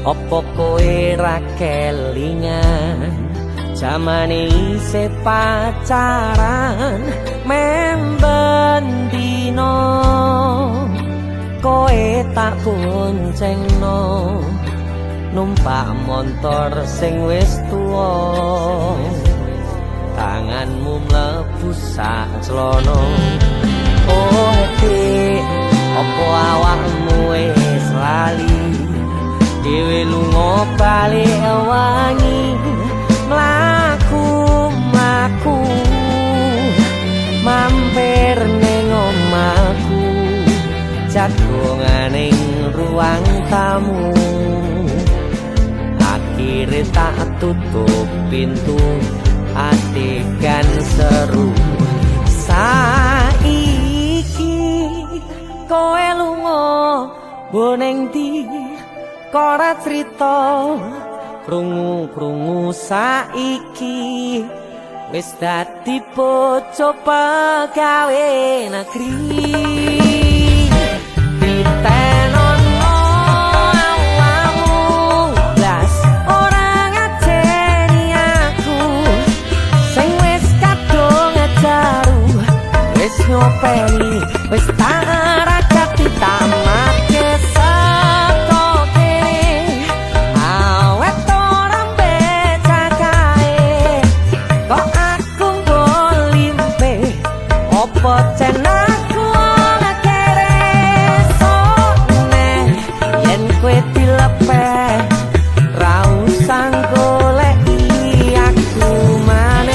Opo kowe ra kelingan jamane isih pacaran memben dino kowe tak boncengno numpak motor sing wis tuwa tanganmu mlebu sak celana oh dik opo awakmu wis lali dhewe lunga balik wangi mlaku mampir ning omahku jagonganing ruang tamu akhire tak tutup pintu adegan seru saiki kowe lunga boneng di kora crita krungu saiki wis dadi bojo pegawe negeri ditenono awakmu blas ora ngajeni aku sing wis kadung ajaru wis ngopeni wis tak ragati tamake Pocen aku ora kere sone yen kowe dilepeh ra usah goleki aku maneh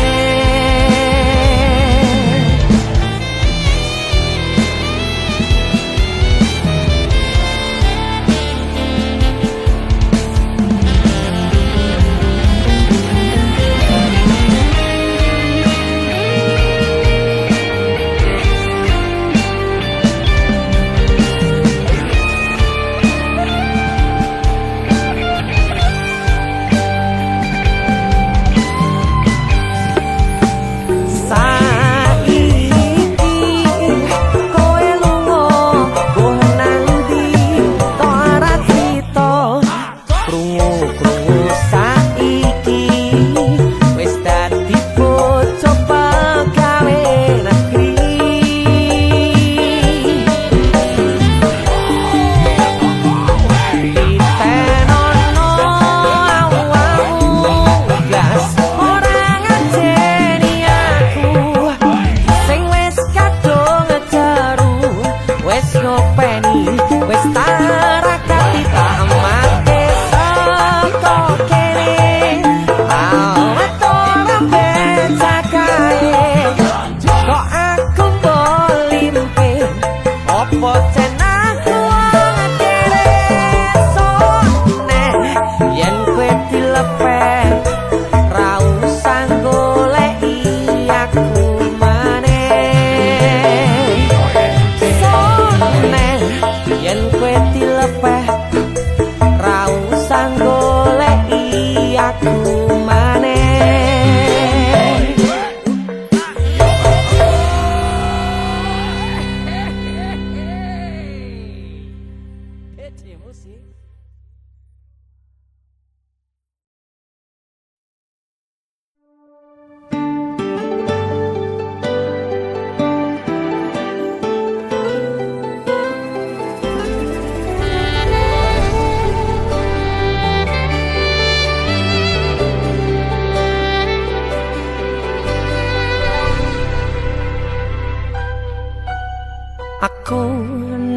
aku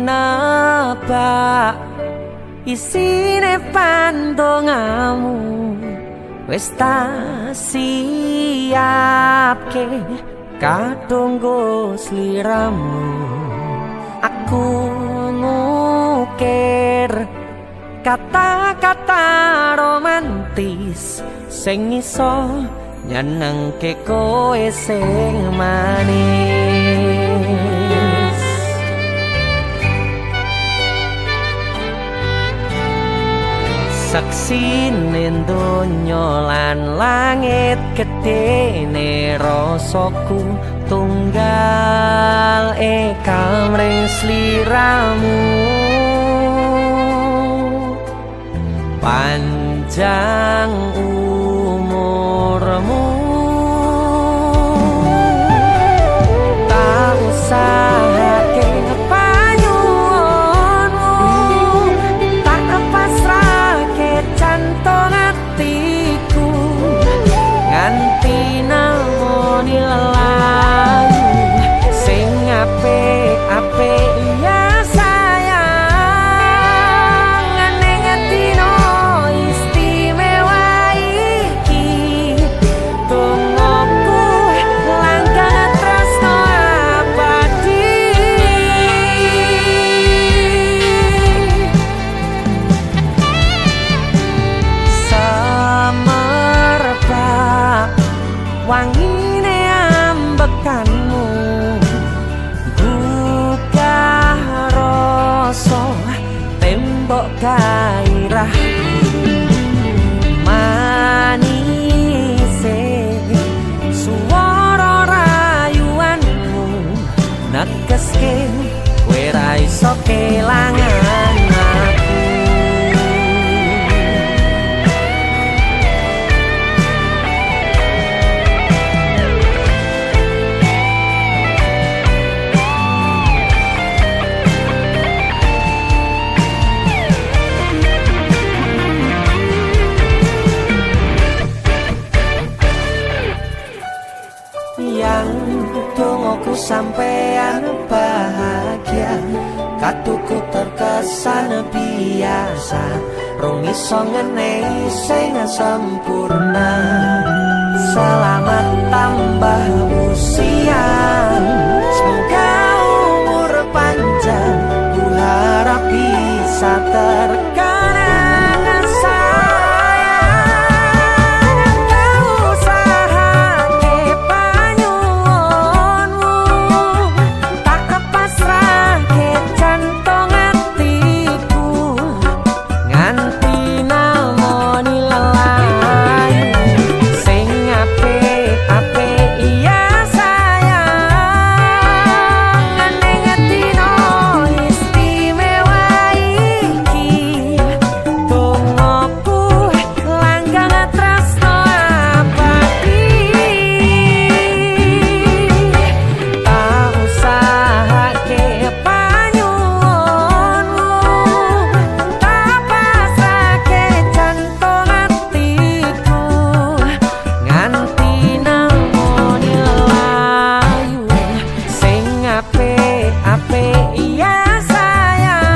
nebak isine pandongamu wis tak siapke kadunggo sliramu aku ngukir kata-kata romantis sing iso nyenengke kowe sing manis saksine donya lan langit gedene rasaku tunggal kamring sliramu panjang umurmu. Tak usahake panyuwunmu, tak pasrahke jantung atiku, nganti namoni lelayu sing apik-apik ya sayang. Ning dina istimewa iki tungguku langgeng tresno abadi. Semerbak wangine ambekanmu, gugah rasa tembok gairah, manise swara rayuanmu negeske kowe ra iso kelangan aku. Yang tungguku sampean bahagia, katuku terkesan biasa, rung iso ngenehi sing sempurna. Selamat tambah usia, semoga umur panjang, ku harap bisa terkenang sayang. Tak usahake panyuwunmu, tak pasrahke jantung atiku, nganti namoni lelayu sing apik-apik ya sayang. Ning dina istimewa iki tungguku langgeng tresno abadi. Tak usahake panyuwunmu, tak pasrahke jantung atiku, nganti namoni lelayu sing apik-apik ya sayang.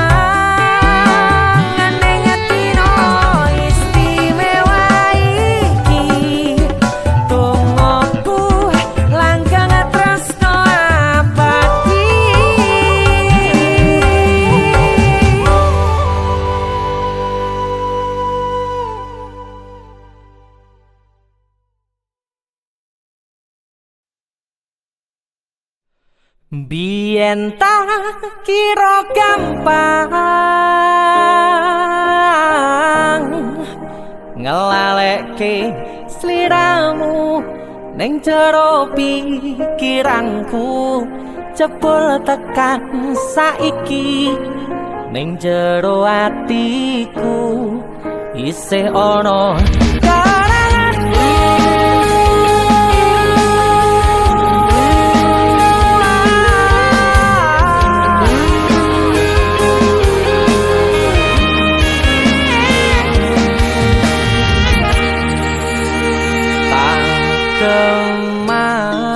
Ning dina istimewa iki tungguku langgeng tresno abadi. Biyen tak kira gampang ngelalekke sliramu ning jero pikiranku, jebul tekan saiki ning jero atiku isih ana karanganmu.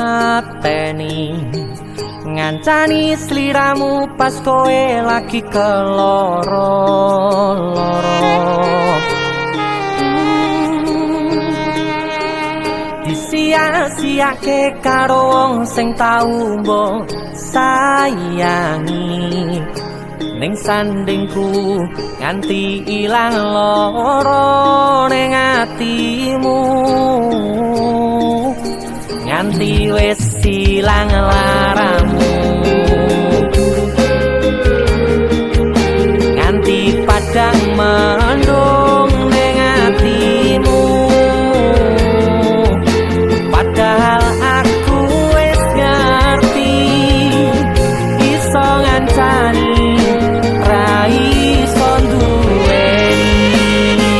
Kemateni ngancani sliramu pas kowe lagi keloro-loro. Disia-siake karo wong sing tau mbok sayangi, ning sandingku nganti ilang loro ning atimu, nganti wis ilang laramu, nganti padang mendung ning atimu. Padahal aku wis ngerti iso ngancani ra iso duweni.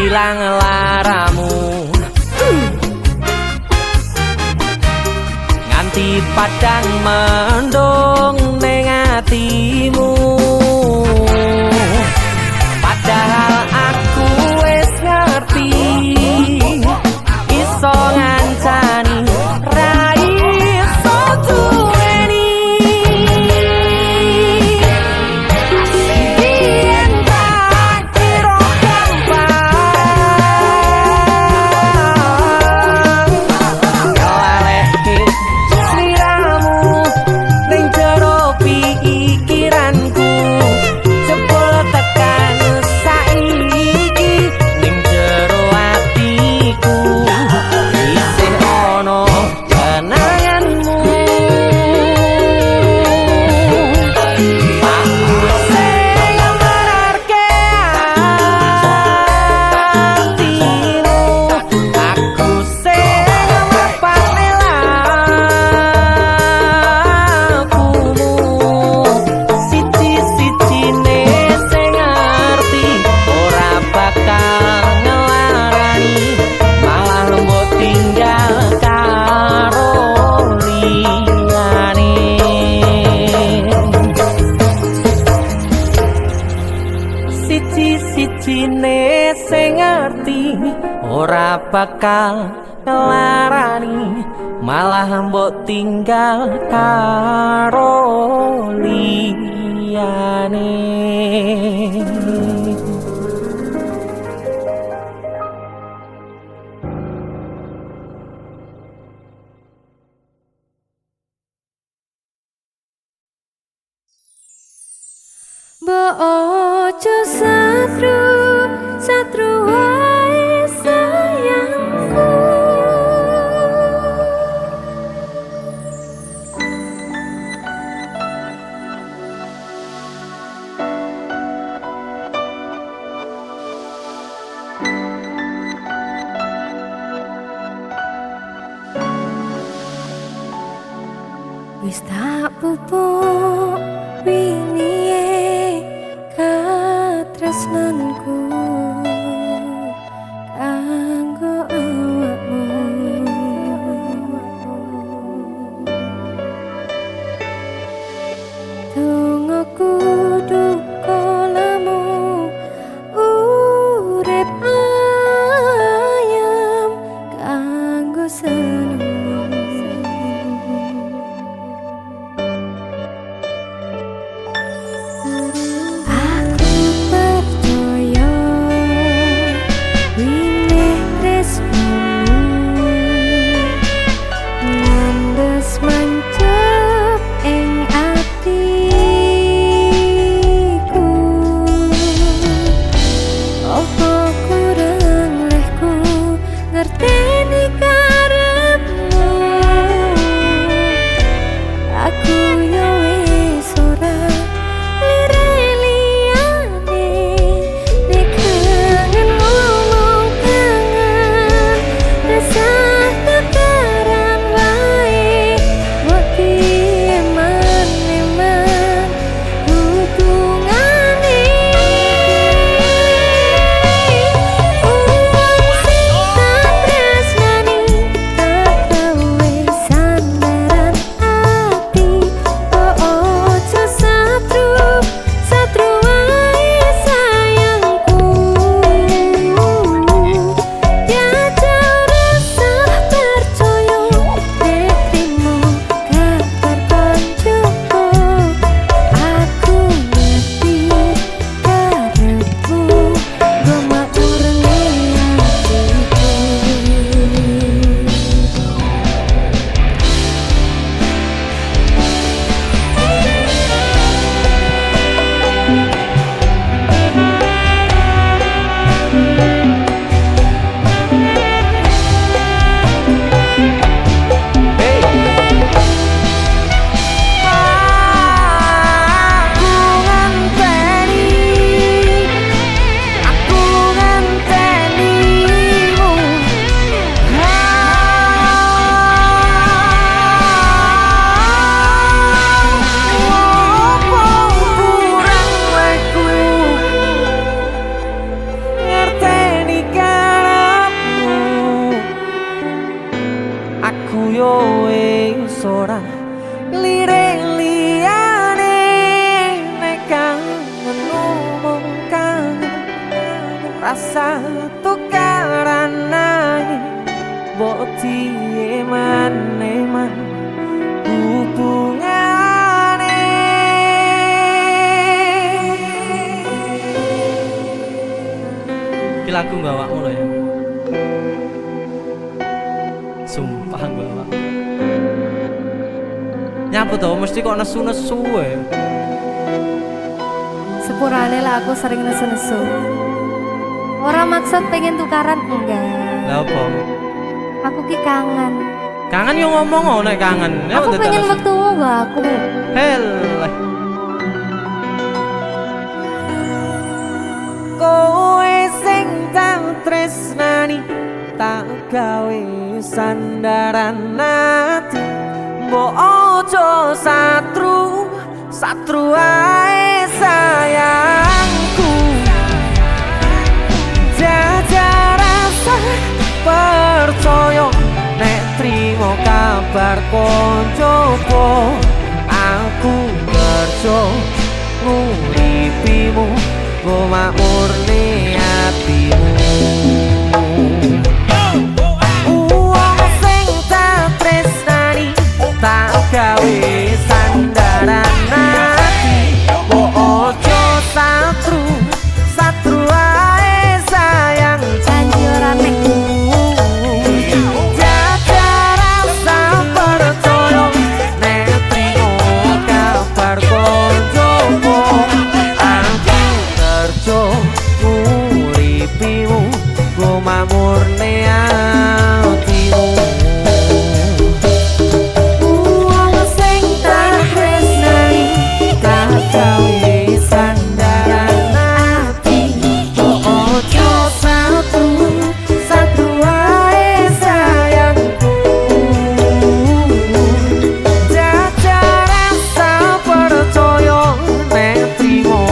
ilang laramu nganti padang mendung ning atimu. Padahal aku wis ngerti iso ngancani ra iso duweni yen tak kira gampang kalehke sliramu ning jero pikiranku jebul tekan saiki ning jero atiku isih ono kenanganmu. Aku sing ngarepke atimu, aku sing ngepane lakumu. Siji-sijine sing ngerti ora bakal ngelarani, malah lembut tinggal karo liyane. Siji-sijine sing ngerti ora bakal ngelarani, malah mbok tinggal karo liyane. Mbok ojo satru, satru wae sayangku. Wis tak pupuk wingi katresnanku kanggo awakmu. Dongaku duka lamu urip ayam kanggo seneng. Aku percaya lirih liyane nek kangen ngomong kangen rasa tukaran naik mbok tiye maneman hubungane. Iki lagu gak awakmu lho ya. Sumpah gak awak. Nyapa to mesti kok nesu-nesu ya. Sepurane lah aku sering nesu-nesu. Orang maksud pengen tukaran enggak. Lah apa? Aku ki kangen. Kangen yo ngomong nek kangen. Aku pengen wektumu gak aku. Hel. Kowe sing tak tresnani tak gawe sandaran ati. Mbok ojo satru ae sayangku. Jajal rasa percaya nek trimo kabar koncoku. Aku kerja nguripimu go makmurne atimu. Wong sing tak tresnani tak gawe sandaran ati. Mbok ojo satru ae sayang. Janji ora nek murni atimu. Wong sing tak tresnani tak gawe sandaran ati. Ojo satru ae sayangku. Jajal rasa percaya nek trimo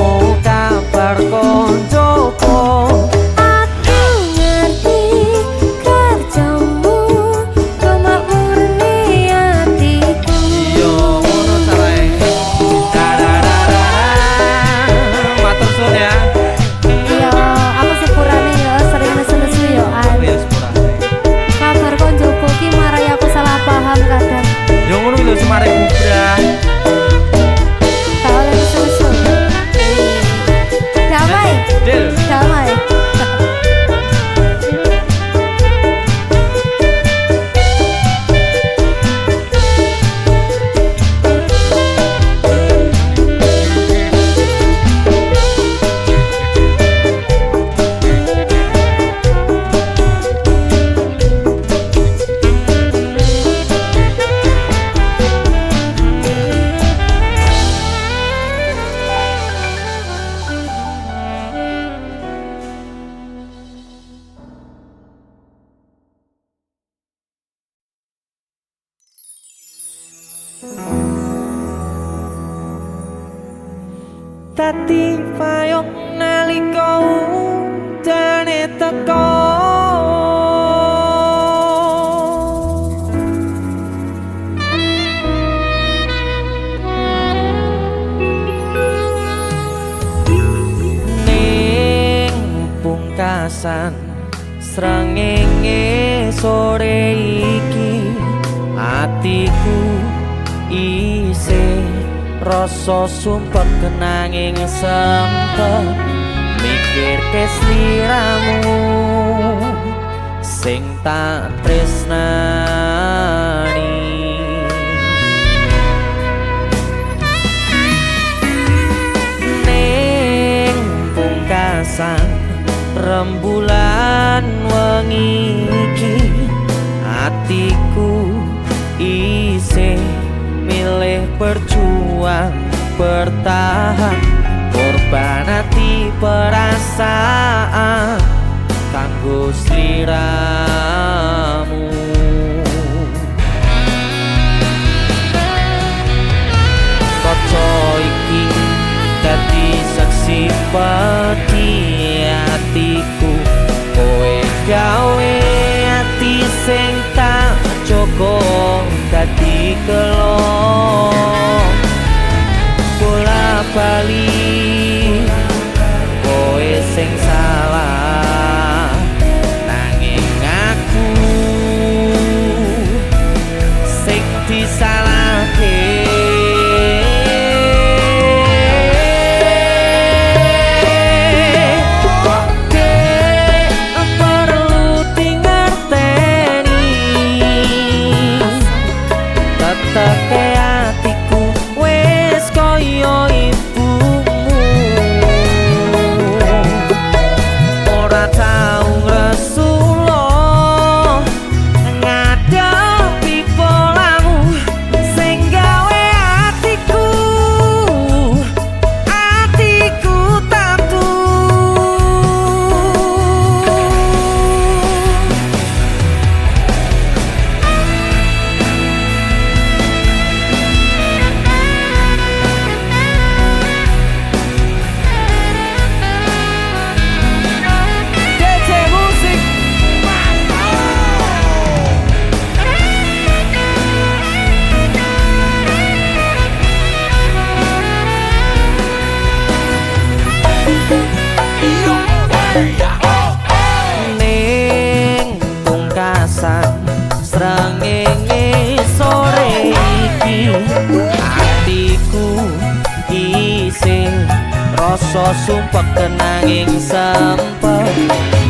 kabar koncoku. Mari bubrah. kalau susu. Damai. Del. Damai. Dadi payung nalika udane teko. Ning pungkasan srengenge sore iki atiku isih rasa sumpek kenanging sempet mikir kesliramu sing tak tresnani. Ning pungkasan rembulan wengi iki atiku isih milih berjuang bertahan korban hati perasaan kanggo sliramu. Kaca iki dadi saksi pati hatiku kowe gawe hati sing tak cukup dadi kelon. bali kowe sing salah nanging aku sing disalahke. Teke atiku wis kaya ibumu, ora tau ngresula ngadepi polamu sing gawe atiku tatu. Ning pungkasan srengenge sore iki atiku isih rasa sumpek kenanging sempet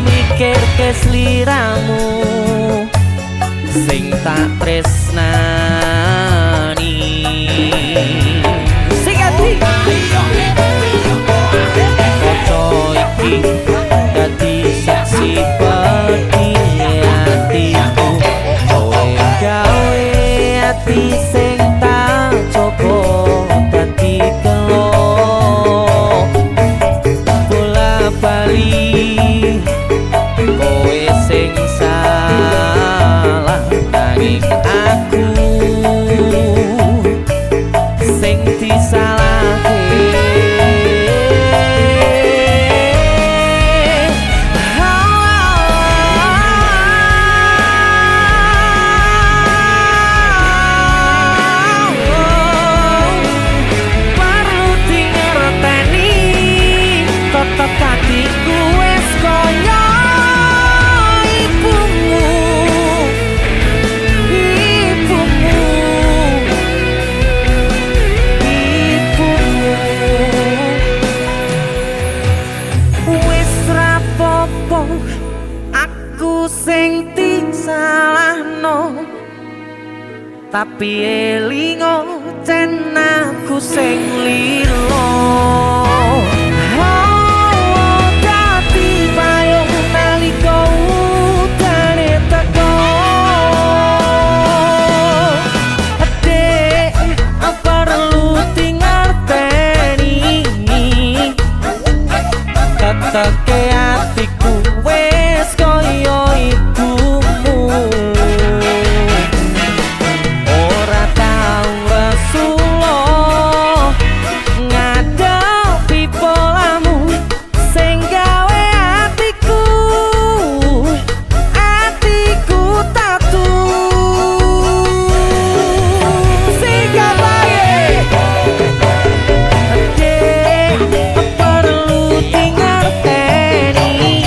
mikir kesliramu sing tak tresnani. Sing ati iki dadi saksi pati atiku kowe gawe ati sing tak coba dadi kelo bola bali kowe sing salah nanging aku sing disalahke. Aku sing disalahno tapi elingo cen aku sing lilo. Dadi payung nalika udane teko Dek perlu dingerteni teteke atiku wis kaya ibumu, ora tau resula ngadepi polamu sing gawe atiku tatu. Sing gawe Dek perlu dingerteni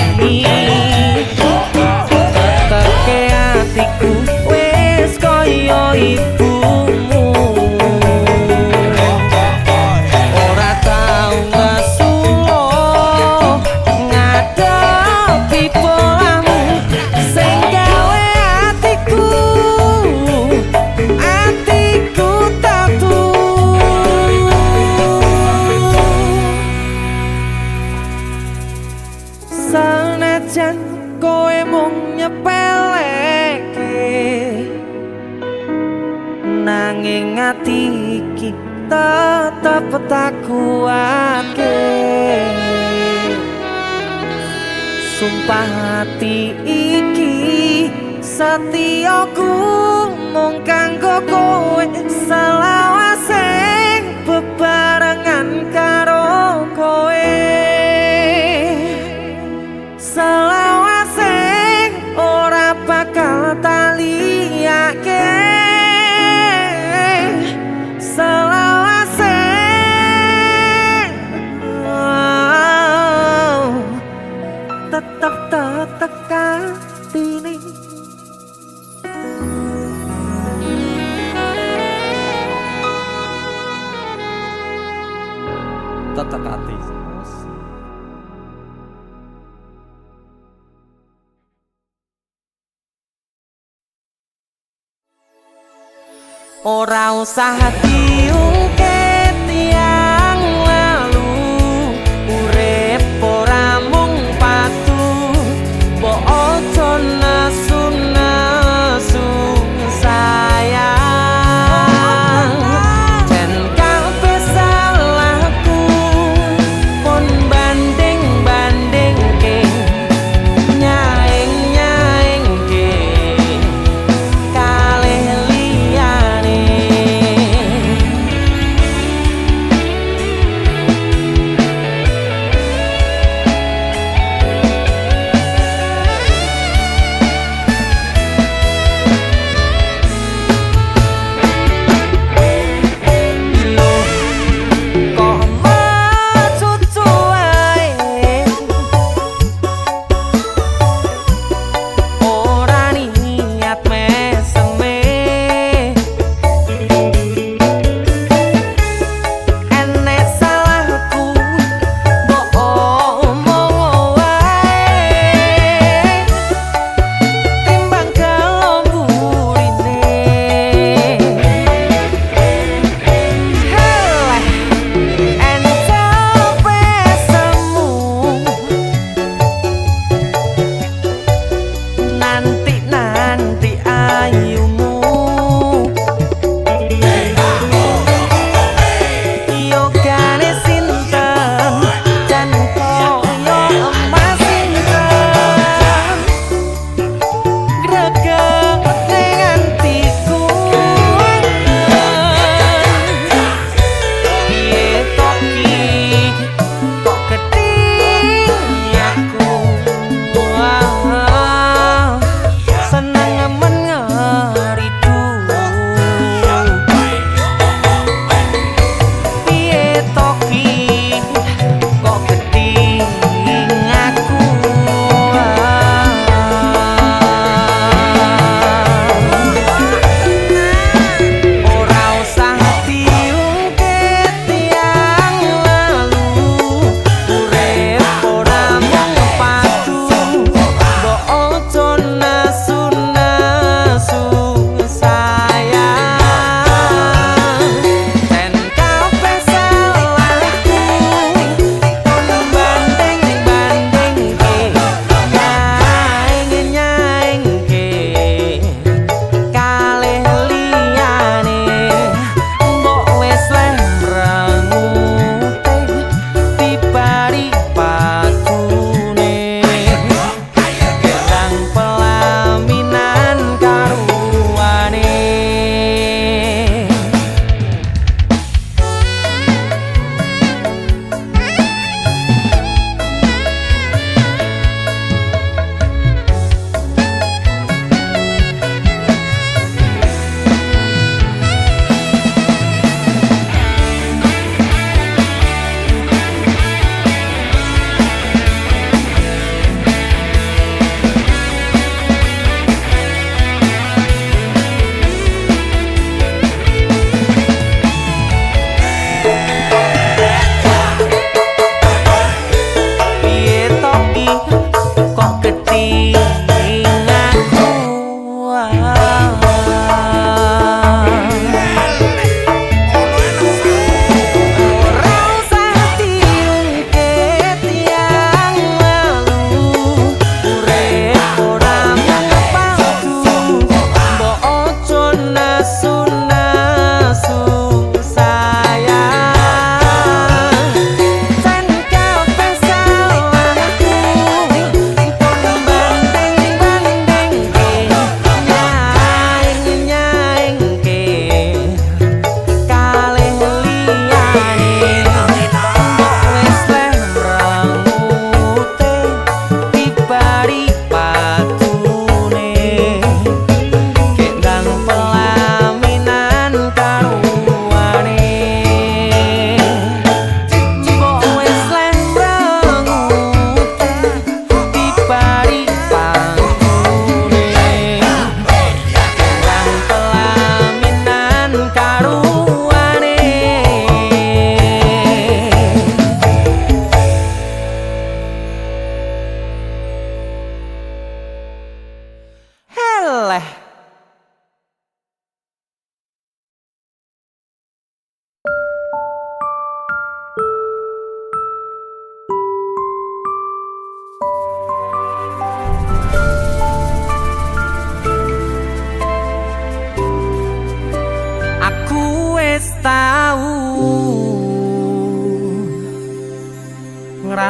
teteke atiku wis kaya ibumu, ora tau ngesula ngadepi polamu sing gawe atiku tatu. Sanajan kowe mung nyepeleke nanging ati iki tetep tak kuatke. Sumpah hati iki setiaku mung kanggo kowe selawase bebarengan karo kowe. Selawase ora bakal taliake. Selawase tetek ati. Ora usah diungkit tiang lalu, urip ora mung patu, mbok ojo nesu-nesu sayang. Jen kabeh salahku, pun banding-bandingke, nyaing-nyaingke kalih liyane.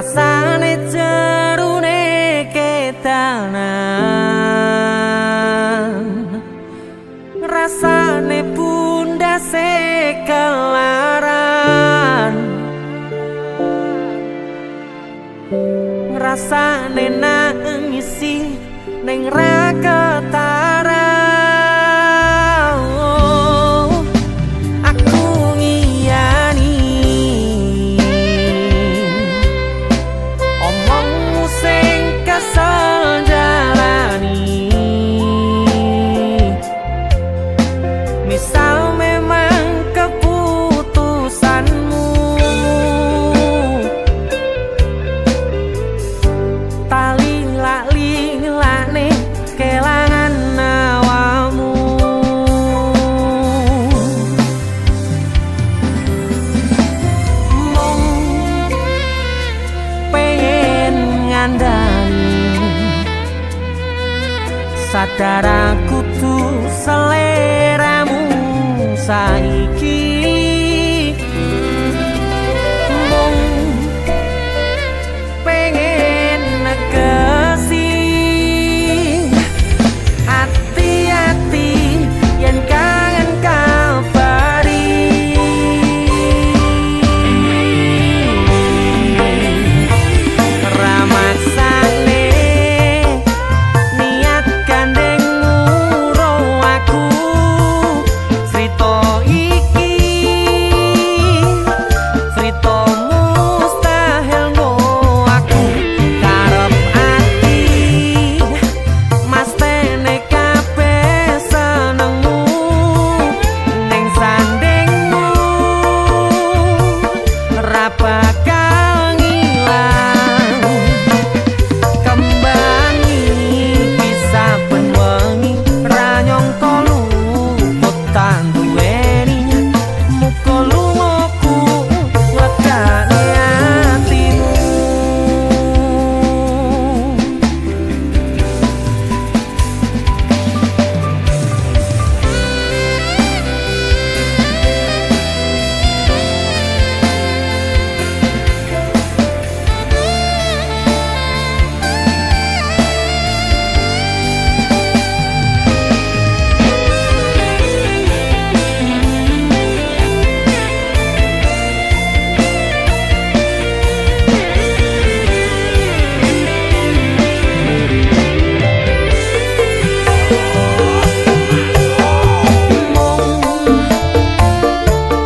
rasane jerune kedanan, rasane pundase kelaran, rasane nangisi ning ra ketara. Aku ngiyani omongmu sing kesel jalani, misal memang keputusanmu tali lali-lane kelangan awamu. Mung pengen ngandani sadar aku tuh seleramu saiki. Mung pengen negesi hati-hati yen kangen kabari. Ramaksane niat gandeng nguro aku crita iki, crita mustahil ngo aku karep ati mas tene kabeh senengmu ning sandingmu ra bakal ngilang. Kembangi bisa ben wengi ra nyangka luput tan duweni muga lungaku nglegane atimu.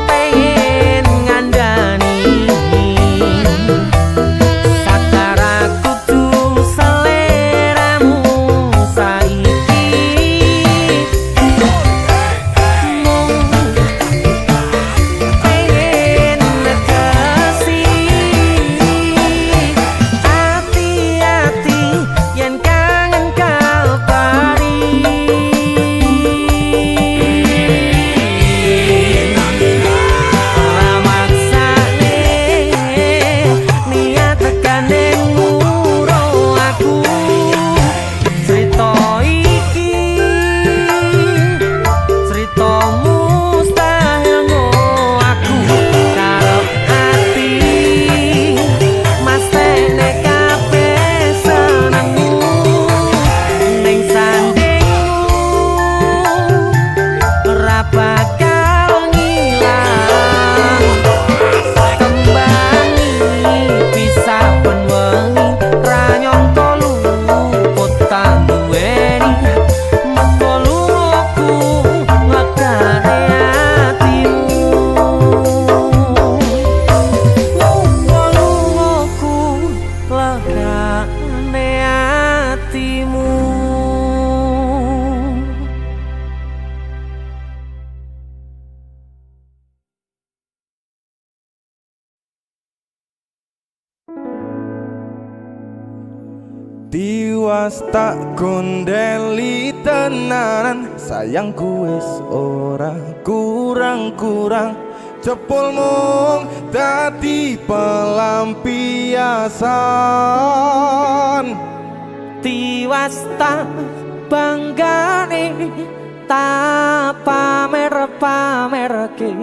Pengen ngandani sadar aku tuh seleramu saiki. Mung pengen negesi hati-hati yen kangen kabari. Ramaksane niat gandeng nguro aku crita iki, crita mustahil ngo aku karep ati mas tene kabeh senengmu ning sandingmu ra bakal ngilang. Kembangi bisa ben wengi ra nyangka luput tan duweni muga lungaku nglegane atimu. Muga lungaku nglegane atimu. Tiwas tak gondeli tenanan, sayangku wis ora kurang-kurang. Jepul mung dadi pelampiasan. Tiwas tak banggane tak pamer-pamerke,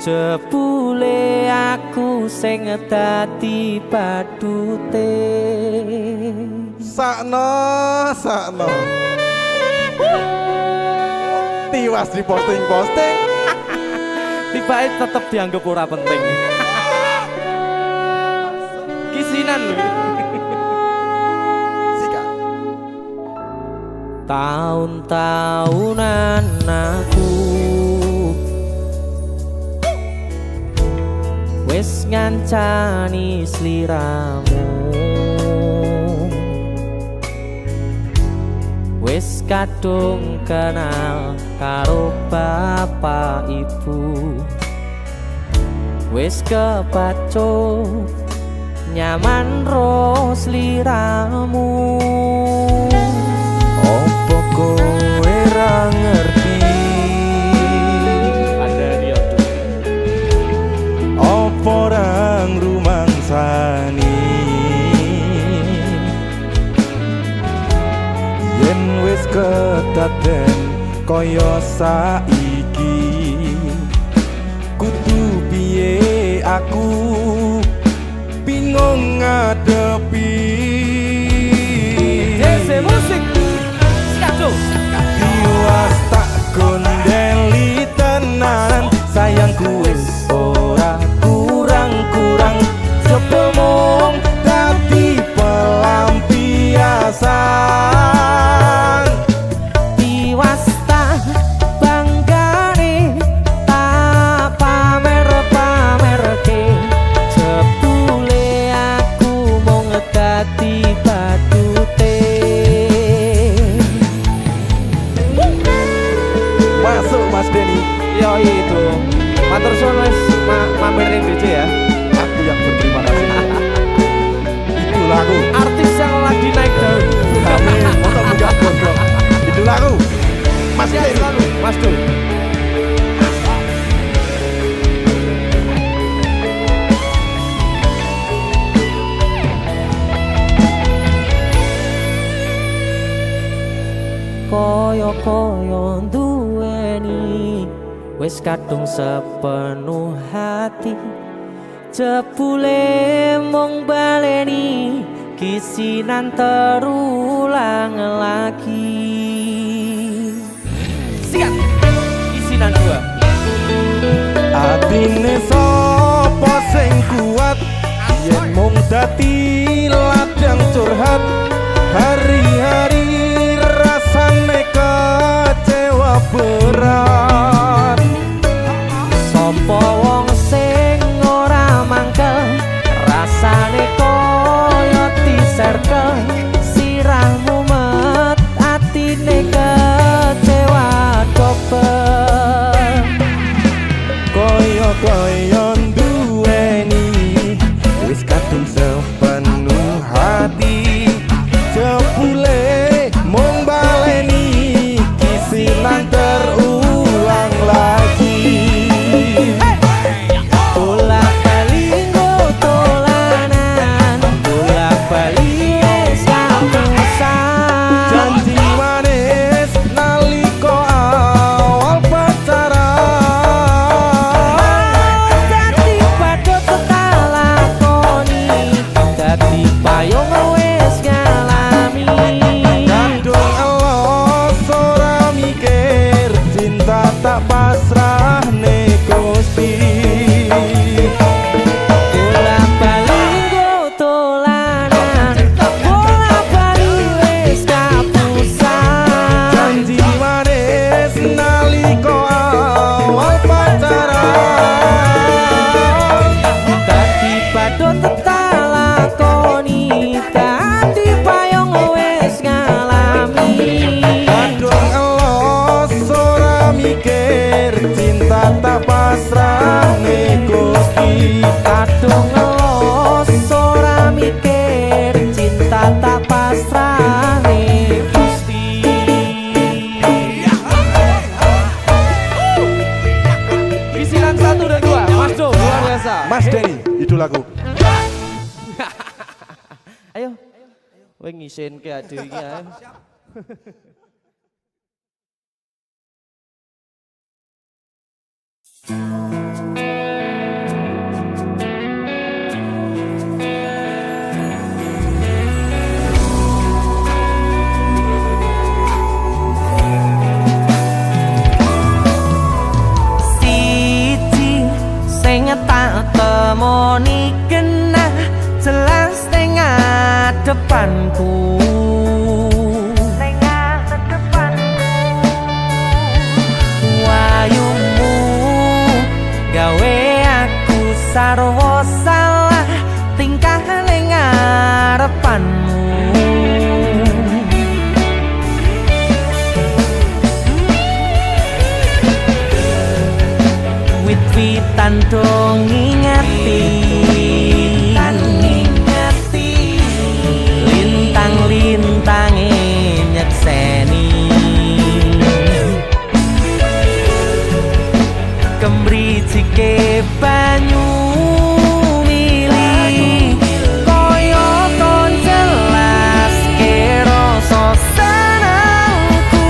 jebule aku sing dadi badhe badute. Sakno, sakno. Tiwas di posting-posting. Tibae tetep dianggap ora penting. Kisinan lho. Sika. Tahun-tahunan aku wis ngancani sliramu, wis kadung kenal karo bapak ibu, wis kepacut nyaman ro sliramu. Opo kowe ra ngerti? Ada dia tuh. Opo ra ngrumangsani? Yen wis kedaden kaya saiki, kudu piye aku bingung ngadepi. Jese musik Skado. Tiwas tak gondeli tenan, sayangku wis ora kurang-kurang, sepemong dadi pelampiasan. Tiwas tak banggane tak pamer-pamerke, jebule aku mung dadi badute. Masuk Mas Denny, Yo itu matur suwun wis mampir ning DJ ya. aku yang berterima kasih. Itu lagu. Artis yang lagi naik daun. Amin. Untuk buka gondrong. Itu lagu. Mas Siap Denny. selalu, Mas Dul. Koyo-koyo duweni wis kadung sepenuh hati, jebule mung baleni kisinan terulang lagi. Siap kisinan dua. Atine sapa sing kuat, yen mung dadi ladang curhat, hari-hari rasane kecewa berat. Sopo wong sing ora mangkel, rasane koyo diserkel, sirahmu met atine kecewa dobel. Koyo duweni wis kadung sepenuh hati, jebule mung baleni kisinan terulang lagi. Bolak-balik tolanan, bolak-balik wis kapusan. Janji manis nalika awal pacaran, Dadi badut tak lakoni, dadi payung wis ngalami. kadung elos ora mikir, cinta tak pasrah ne Gusti. Bolak-balik tolanan, bolak-balik wis kapusan. Janji manis nalika awal pacaran, Dadi badut tak lakoni, dadi payung wis ngalami. kadung elos ora mikir, cinta tak pasrah ne Gusti. Kadung ngelos ora mikir, cinta tak pasrahne Gusti. Kisinan 1 dan 2, Mas Do, luar biasa. Mas Denny, itu lagu. Ayo, kowe ngisin ke ade iki ae. tak temoni kena jelas tengah depanku. Wayumu gawe aku sarwa salah tingkah ning ngarepanmu. Wit-witan dong ngingati, lintang-lintange nyekseni, kemrijike banyu mili koyo kon jelas ke rasa senengku.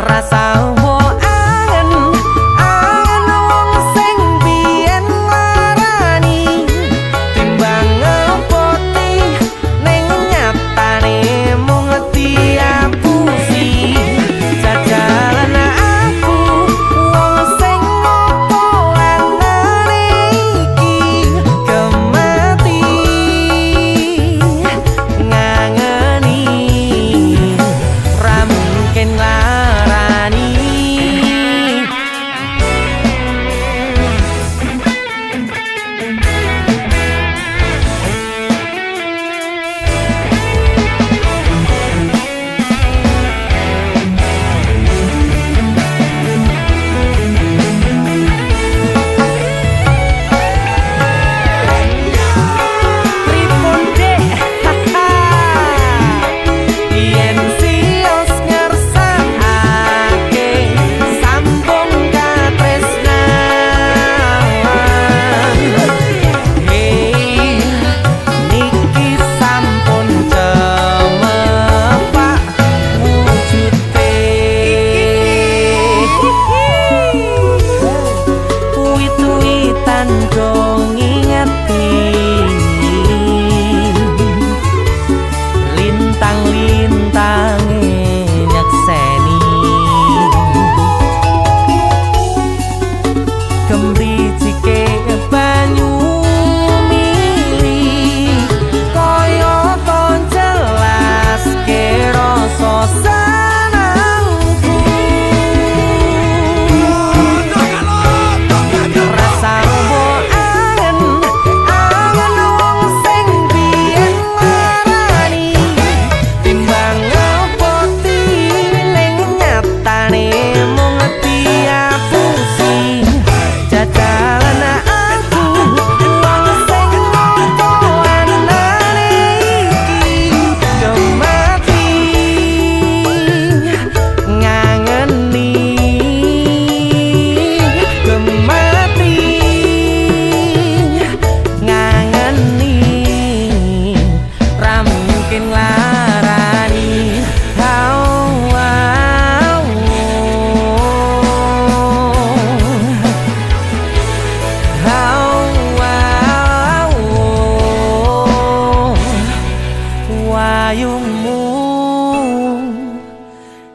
Rasa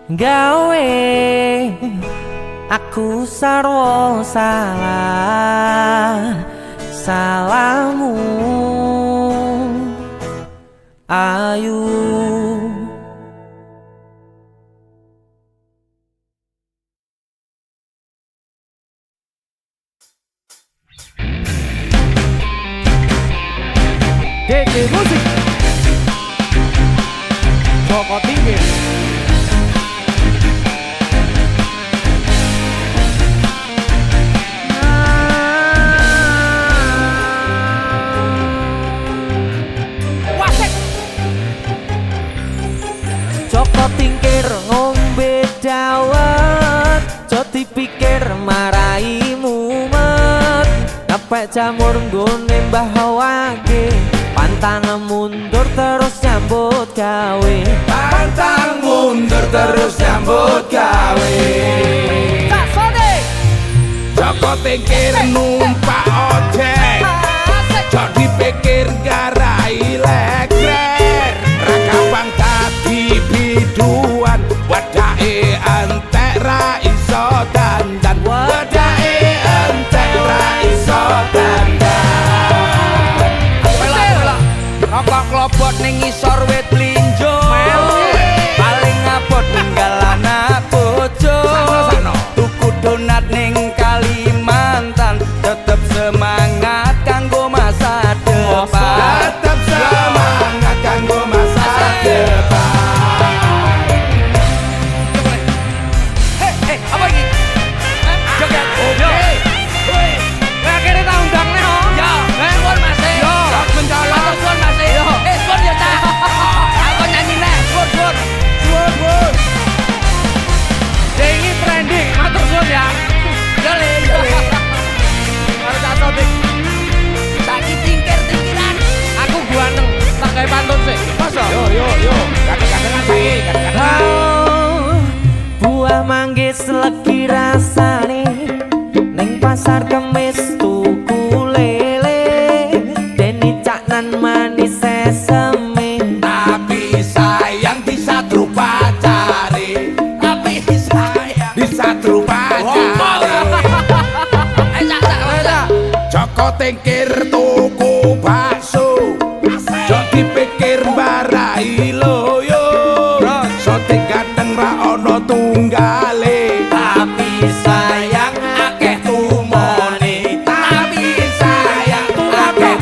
gawe aku sarwa salah salahmu ayu. DJ Musik Joko Tingkir. Joko Tingkir ngombe dawet, jo dipikir marai mumet. Nepek jamur nggone Mbah Wage, pantang mundur terus nyambut gawe. Pantang mundur terus nyambut gawe. Joko Tingkir numpak ojek, jo dipikir garai legrek. Rakabang dadi biduan, wadake antek ra iso ning isor wit plinjo paling abot ninggal anak bojo tuku donat ning Kalimantan tetep semangat kanggo masa depan tetep semangat kanggo masa depan. Apa iki? Joget. Yo. Akhirnya tak undang nih, oh. Ya. Pun masih. Yo. Kencana. Pun masih. Yo. Pun ya, Cak. Aku nyanyi nih. Pun. Ini trending. Matur suwun ya. Yo, Le. Harus tak sotik. Saiki tingkir-tingkiran. Aku guaneng. Tak gawe pantun sih. Masa? Yo. Kadang-kadang saiki, buah manggis legi rasane ning pasar kemis tuku lele deni caknan manis sesame tapi sayang bisa pacare tapi sayang bisa pacare Joko tingkir tuku bakso jok dipikir mbarai loyo soting ganteng ra ono tunggale tapi sayang akeh tumone tapi sayang akeh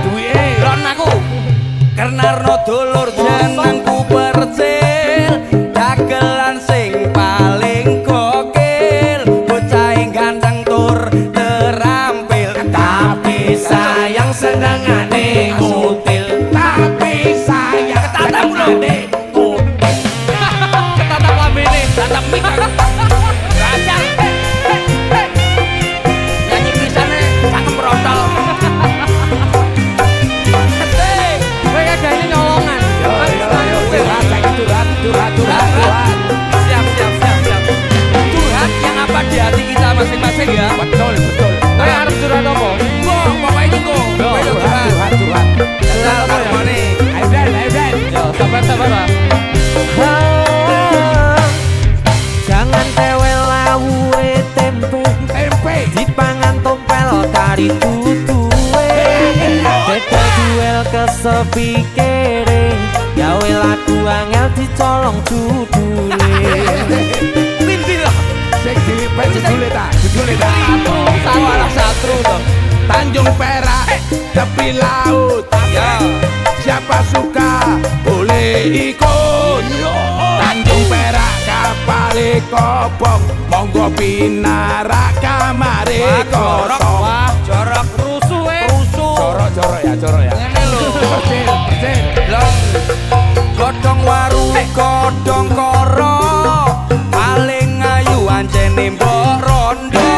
duwe ron aku karena dulur jenengku percil dagelan sing paling gokil bocah ganteng tur terampil tapi sayang senengane ngutil tapi sayang senengane tatap lambene tatap mik rajang nyanyi pisane cangkem rotol kowe kagane nyolongan yo curhat siap curhat yang apa di hati kita masing-masing ya betul kowe harus curhat apa pokoknya ini kok kowe curhat harmoni ayo dan yo sabar lah jangan tewel lawuhe tempe dipangan tompel kari tutuwe beda duel kesepikere gawe lagu angel dicolong judule pintil sing dipet judule ta salah satru toh Tanjung Perak tepi laut ya siapa suka boleh ikut Tanjung Perak kapale kobong monggo pinarak kamare kosong jorok rusuh jorok ya ngene lho percil godhong waru godhong koro paling ayu ancene mbok rondo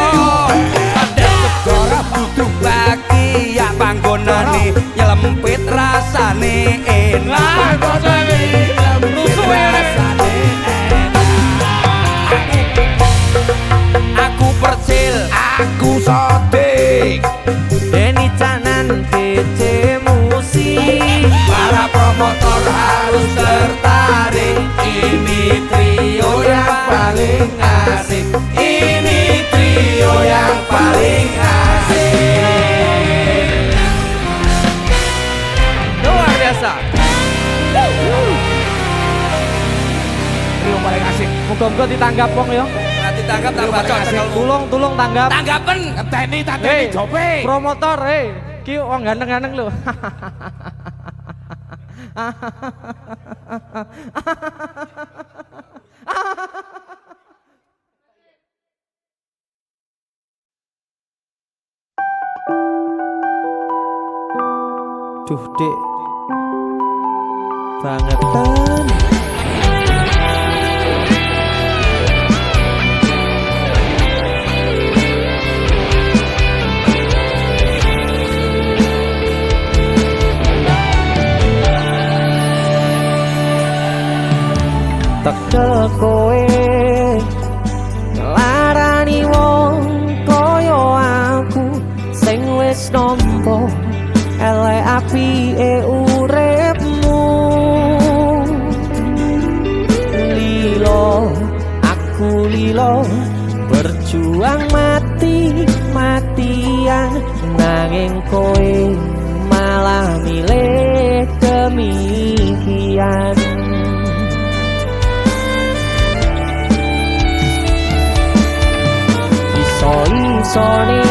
ada segara butuh lagi ya panggonane nyelempit rasane enak aku percil aku sodik deni canan DC musik para promotor harus tertarik ini trio yang paling asik ini trio yang paling asik luar biasa trio paling asik Muga-muga ditanggap wong ya. nanti tanggap tambah cocok Tulung tanggap. tanggapen teni Hei, jope promotor, ki wong ganteng-ganteng lho. duh dek bangetan tekel kowe ngelarani wong koyo aku sing wis nampa elek apike uripmu lilo aku lilo berjuang mati-matian nanging kowe malah milih demikian. Iso-isone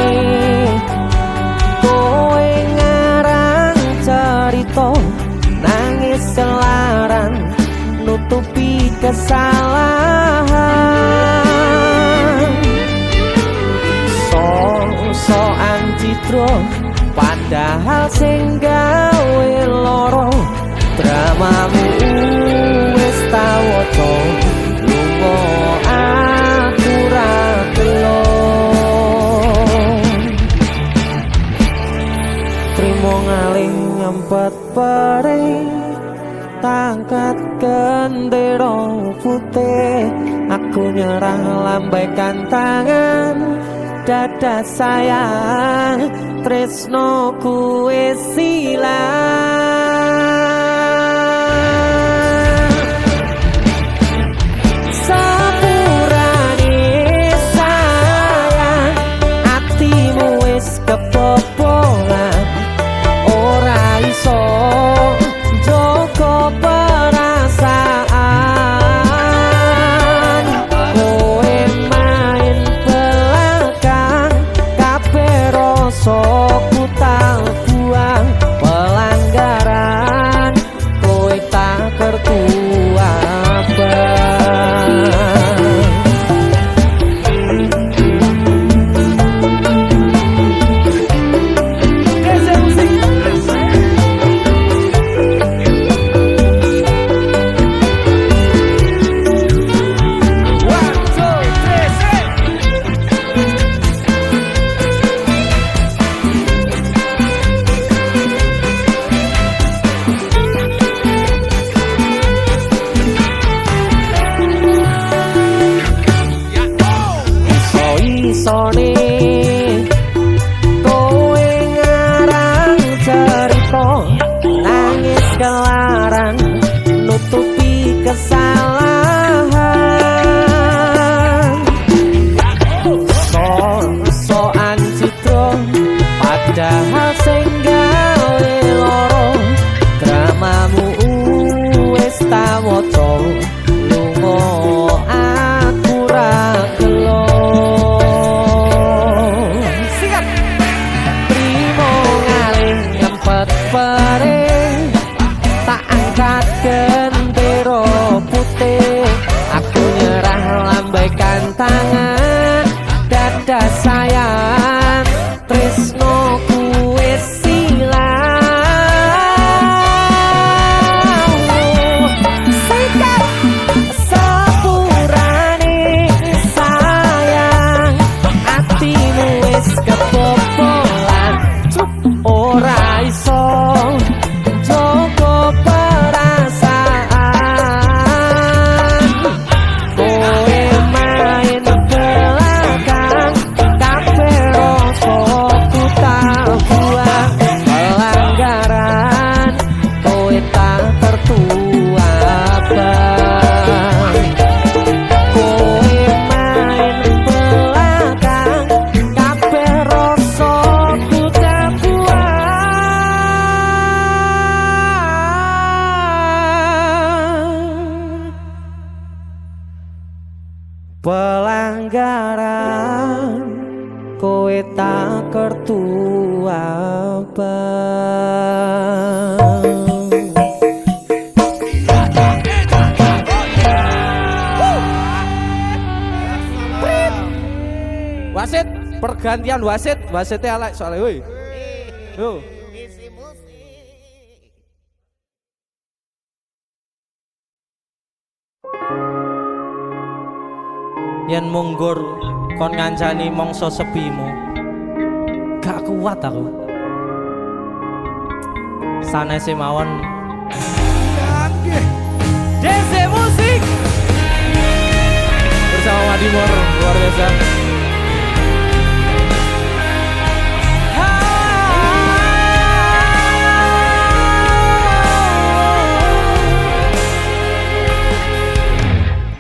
kowe ngarang cerita nangis selaran nutupi kesalahan. So-soan citro padahal sing gawe loro dramamu wis tau waca lunga aku ra telo. Trimo ngalih nyempet perih tangkat gendera putih, aku nyerah lambaikan tangan dada sayang tresnoku wis ilang. Sepurane sayang atimu wis kebobolan, ora iso joko perasaan. Kowe main belakang kabeh rasa ku tak buang, pelanggaran kowe tak kertu abang. Iso-isone kowe ngarang cerita nangis kelaran nutupi kesalahan. So-soan citro padahal sing gawe loro dramamu wis tak waca lunga aku ra gelo. Perih tak angkat gendera putih, aku nyerah lambaikan tangan dada sayang tresnoku wis ilang. Sepurane sayang atimu wis kebobolan, ora iso joko perasaan. Kowe main belakang kabeh rasa ku tak buang, pelanggaran kowe tak tertua abang. Kowe main belakang kabeh rasa ku tak pelanggaran kowe tak kertu abang. Wasit, pergantian wasit, wasitnya elek soalnya woi. Yo. Yen munggur kon ngancani mongso sepimu, gak kuat aku. Sanese mawon DC Musik bersama Madimor luar biasa.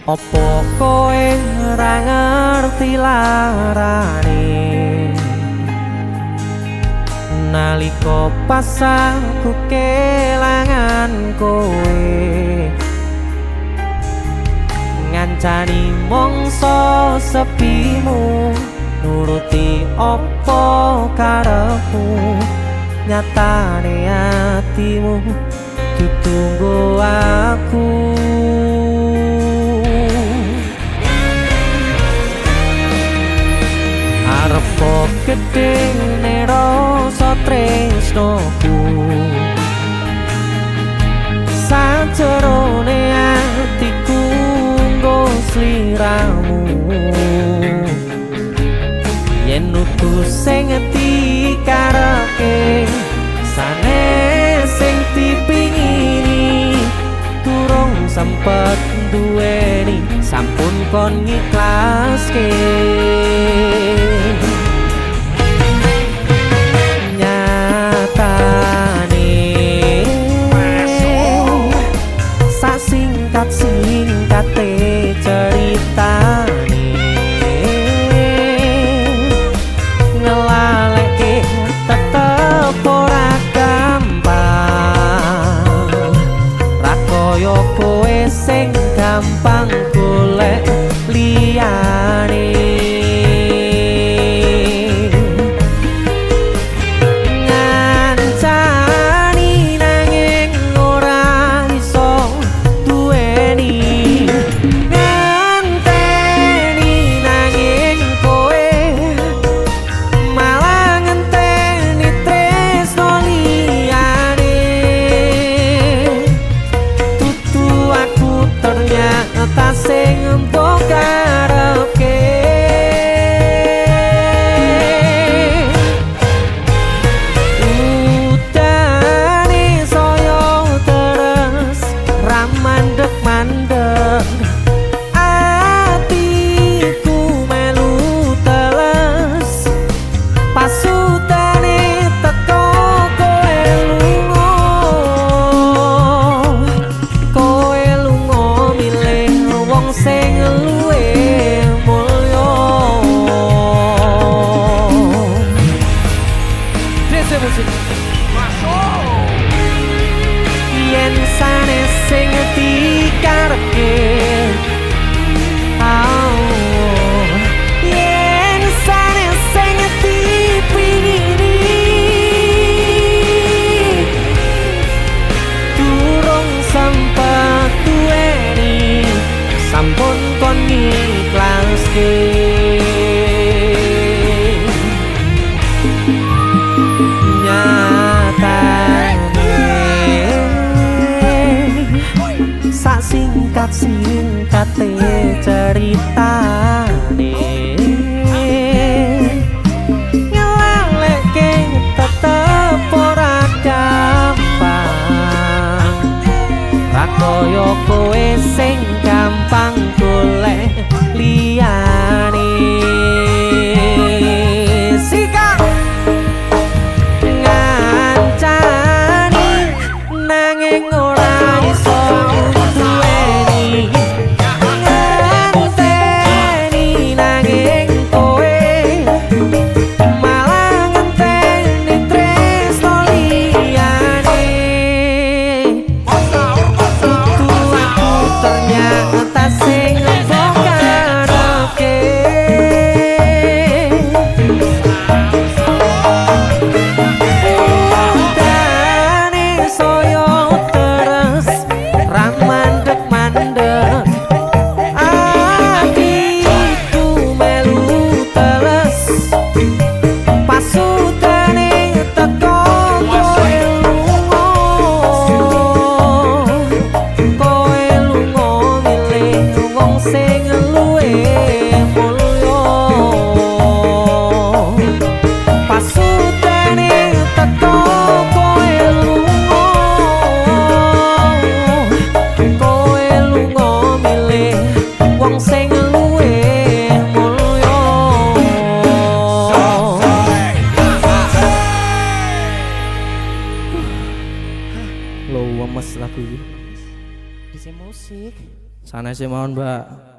Opo kowe ora ngerti larane nalika pas aku kelangan kowe ngancani mongso sepimu nuruti opo karepmu nyatane atimu ditunggu aku arepo gedene rasa tresnoku sajerone atiku nggo sliramu yen utus sing dikarepke sanes sing dipingini durung sempet duweni sampun kon ngiklaske nyatane sasingkat-singkate ceritane ngelaleke tetep ora gampang ra koyo kowe sing gampang golek liyane ngancani nanging ora iso duweni ngenteni nanging kowe malah ngenteni tresno liyane tutu aku ternyata sing mbok karepke udane saya terus ra mandeg-mandeg atiku melu teles pasudane teko kowe lunga milih wong sing luwe mulya Dese musik yen sanes sing dikarepke yen sanes sing dipingini durung sempet duweni sampun kon ngiklaske singkat-singkate ceritane ngelaleke tetep ora gampang ra koyo kowe sing gampang golek liyane sikap ngancani nanging ora iso lagu iki. Dise musik. Sanese mawon, Mbak.